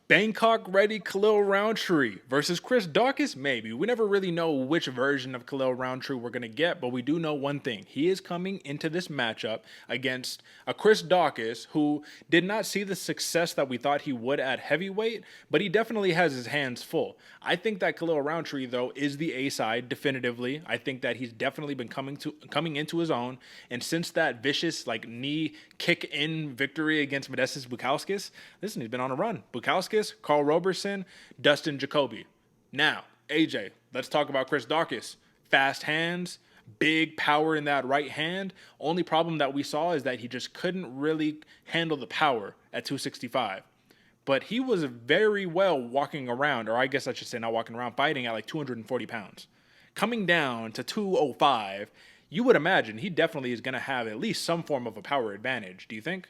Bangkok ready Khalil Rountree versus Chris Daukaus? Maybe. We never really know which version of Khalil Rountree we're going to get, but we do know one thing. He is coming into this matchup against a Chris Daukaus who did not see the success that we thought he would at heavyweight, but he definitely has his hands full. I think that Khalil Rountree, though, is the A side definitively. I think that he's definitely been coming into his own, and since that vicious knee kick in victory against Modestas Bukauskas, listen, he's been on a run. Bukauskas, Carl Roberson, Dustin Jacoby. Now, AJ, let's talk about Chris Daukaus. Fast hands, big power in that right hand. Only problem that we saw is that he just couldn't really handle the power at 265. But he was very well walking around, or I guess I should say not walking around, fighting at 240 pounds. Coming down to 205, you would imagine he definitely is going to have at least some form of a power advantage. Do you think?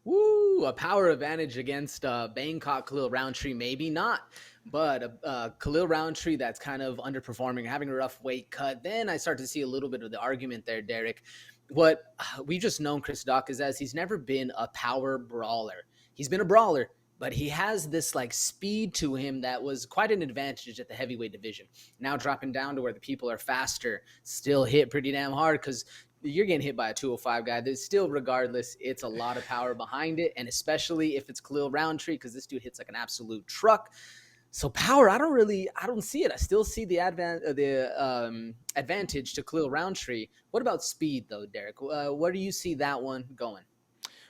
Woo, a power advantage against Bangkok Khalil Rountree, maybe not. But Khalil Rountree that's kind of underperforming, having a rough weight cut, then I start to see a little bit of the argument there, Derek. What we've just known Chris Daukaus as, he's never been a power brawler. He's been a brawler, but he has this speed to him that was quite an advantage at the heavyweight division. Now dropping down to where the people are faster, still hit pretty damn hard because you're getting hit by a 205 guy. There's still, regardless, it's a lot of power behind it, and especially if it's Khalil Rountree, because this dude hits like an absolute truck. So power, I don't see it. I still see the advantage to Khalil Rountree. What about speed, though, Derek? Where do you see that one going?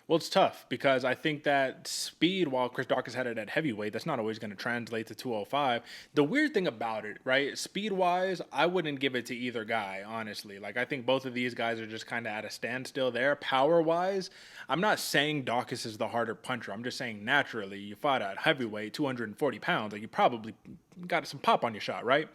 Well, it's tough because I think that speed, while Chris Daukaus had it at heavyweight, that's not always going to translate to 205. The weird thing about it, right, speed-wise, I wouldn't give it to either guy, honestly. I think both of these guys are just kind of at a standstill there. Power-wise, I'm not saying Daukaus is the harder puncher. I'm just saying naturally, you fought at heavyweight, 240 pounds, you probably got some pop on your shot, right?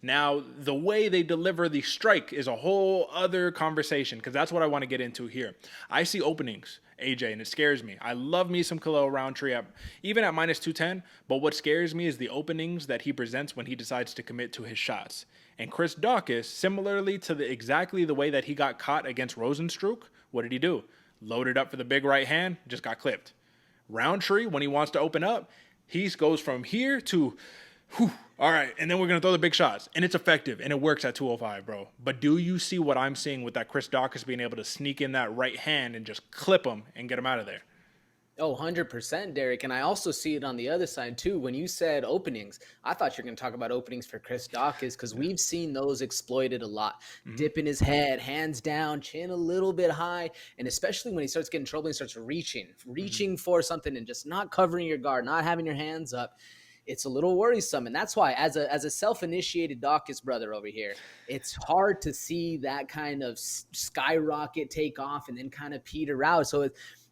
Now, the way they deliver the strike is a whole other conversation because that's what I want to get into here. I see openings, AJ, and it scares me. I love me some Khalil Rountree, even at minus 210, but what scares me is the openings that he presents when he decides to commit to his shots. And Chris Daukaus, similarly to exactly the way that he got caught against Rosenstruck, what did he do? Loaded up for the big right hand, just got clipped. Rountree, when he wants to open up, he goes from here to... Whew, all right, and then we're going to throw the big shots. And it's effective, and it works at 205, bro. But do you see what I'm seeing with that Chris Daukaus being able to sneak in that right hand and just clip him and get him out of there? Oh, 100%, Derek. And I also see it on the other side, too. When you said openings, I thought you were going to talk about openings for Chris Daukaus because we've seen those exploited a lot. Mm-hmm. Dipping his head, hands down, chin a little bit high. And especially when he starts getting in trouble and starts reaching for something and just not covering your guard, not having your hands up. It's a little worrisome. And that's why, as a self-initiated Daukaus brother over here, it's hard to see that kind of skyrocket take off and then kind of peter out. So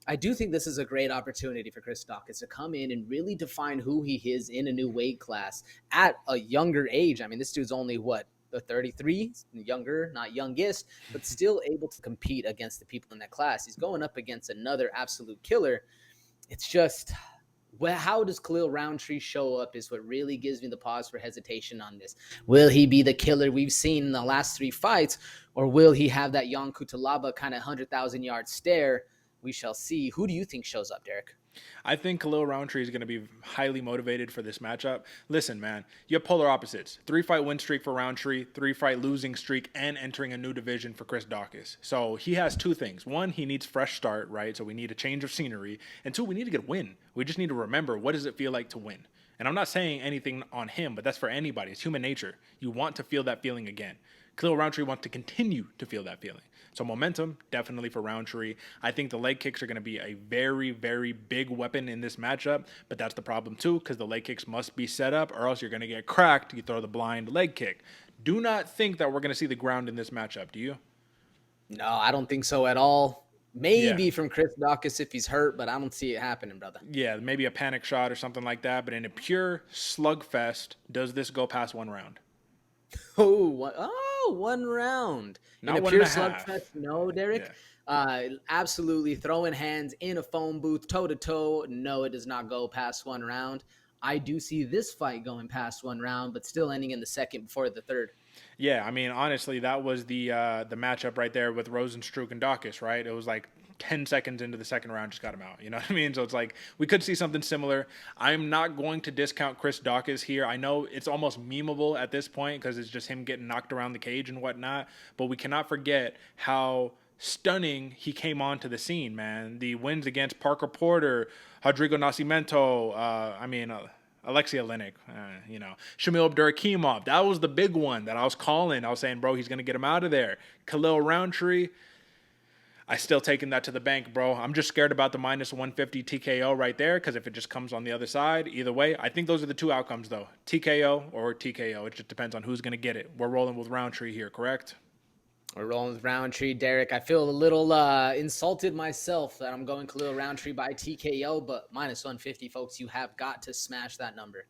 I do think this is a great opportunity for Chris Daukaus to come in and really define who he is in a new weight class at a younger age. I mean, this dude's only, the 33, younger, not youngest, but still able to compete against the people in that class. He's going up against another absolute killer. It's just... well, how does Khalil Rountree show up is what really gives me the pause for hesitation on this. Will he be the killer we've seen in the last three fights, or will he have that Jan Kutalaba kind of 100,000-yard stare? We shall see. Who do you think shows up, Derek? I think Khalil Rountree is going to be highly motivated for this matchup. Listen, man, you have polar opposites. 3-fight win streak for Rountree, 3-fight losing streak, and entering a new division for Chris Daukaus. So he has two things. One, he needs fresh start, right? So we need a change of scenery. And two, we need to get a win. We just need to remember, what does it feel like to win? And I'm not saying anything on him, but that's for anybody. It's human nature. You want to feel that feeling again. Khalil Rountree wants to continue to feel that feeling. So momentum, definitely for Rountree. I think the leg kicks are going to be a very, very big weapon in this matchup, but that's the problem too, because the leg kicks must be set up or else you're going to get cracked. You throw the blind leg kick. Do not think that we're going to see the ground in this matchup, do you? No, I don't think so at all. Maybe from Chris Daukaus if he's hurt, but I don't see it happening, brother. Yeah, maybe a panic shot or something like that, but in a pure slugfest, does this go past one round? One round. Not in a one pure and a half. slugfest, no, Derek. Yeah. Absolutely throwing hands in a phone booth, toe-to-toe. No, it does not go past one round. I do see this fight going past one round, but still ending in the second before the third. Yeah, I mean, honestly, that was the matchup right there with Rosenstruck and Daukaus, right? It was like 10 seconds into the second round, just got him out. You know what I mean? So it's like we could see something similar. I'm not going to discount Chris Daukaus here. I know it's almost memeable at this point because it's just him getting knocked around the cage and whatnot, but we cannot forget how stunning he came onto the scene, man. The wins against Parker Porter, Rodrigo Nascimento, Alexei Oleinik, Shamil Abdurakhimov. That was the big one that I was calling. I was saying, bro, he's going to get him out of there. Khalil Rountree, I still taking that to the bank, bro. I'm just scared about the minus 150 TKO right there because if it just comes on the other side, either way, I think those are the two outcomes, though. TKO or TKO. It just depends on who's going to get it. We're rolling with Rountree here, correct? We're rolling with Roundtree, Derek. I feel a little insulted myself that I'm going Khalil Roundtree by TKO, but minus 150, folks. You have got to smash that number.